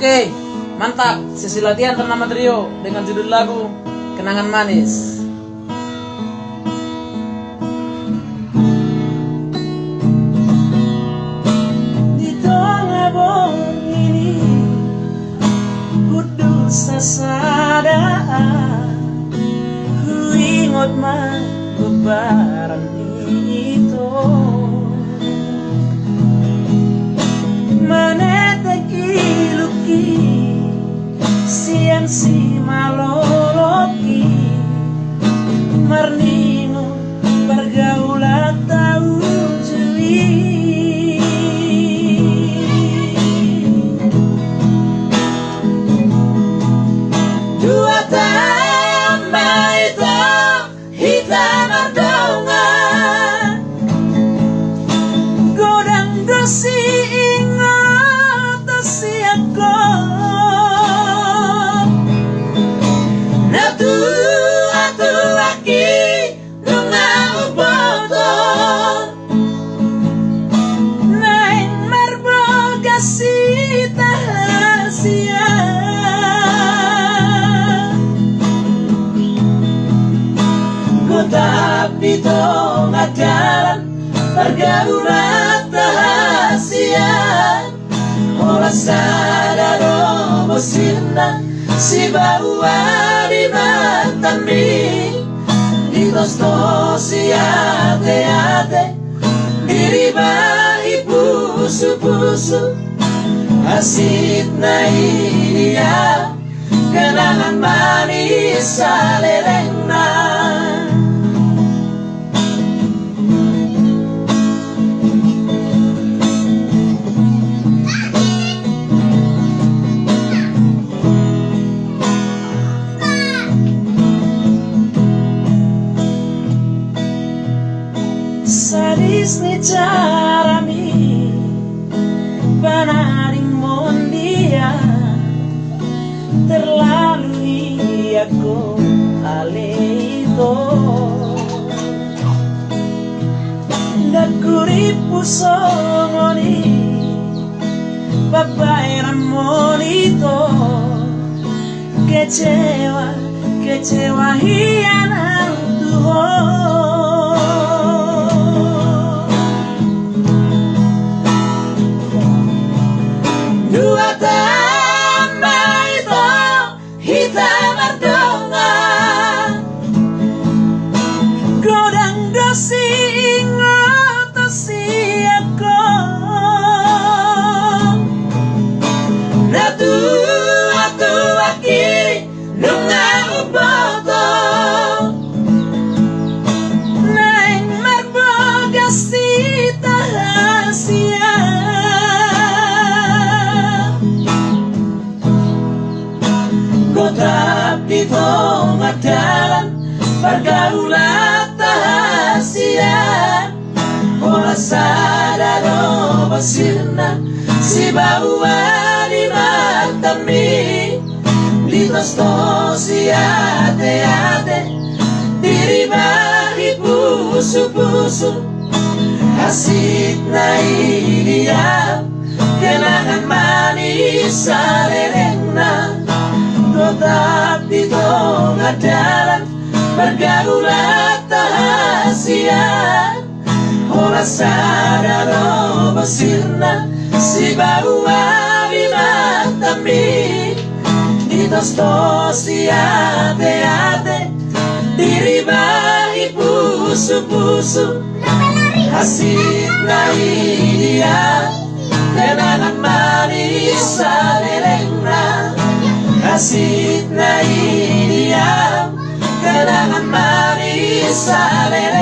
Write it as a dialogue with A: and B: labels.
A: Oke, mantap. Sesi latihan ternama trio dengan judul lagu Kenangan Manis.
B: Di tengah bom ini kudu sasadaan, ku ingat mah lebaran itu. Maneteki luki siang si maloloki marnino pergaulan tahu jeli. Dua tambah hitam hitam ardongan godang dosi tapi tengah jalan pergaulan tahasian olah sadar bosinna si bawa di matami di tos-tosi ate-ate diribahi pusu-pusu asik na iya kenangan manis salerena. Sadis ni carami panaring mondia terlalu aku alito dakuri pusongoni babai ramonito kecewa kecewa hianat Tuhan. Dua tambah hitam hitam ardongan godang dosi ingat si aku natu atu aki nungang uboto naing marboga si tahasia tapi tengah jalan pergaulan tahasian olah sadar bosinna si bawa di matami di tos-tosi ate-ate diribahi pusu-pusu asik na iya kenangan manis salerena. Tapi tengah jalan pergaulan tahasian olah sadar bosinna si bawa di matami di tos-tosi ate-ate diribahi pusu-pusu asik na iya kenangan manis salerena. Asik na iya kenangan manis salerena.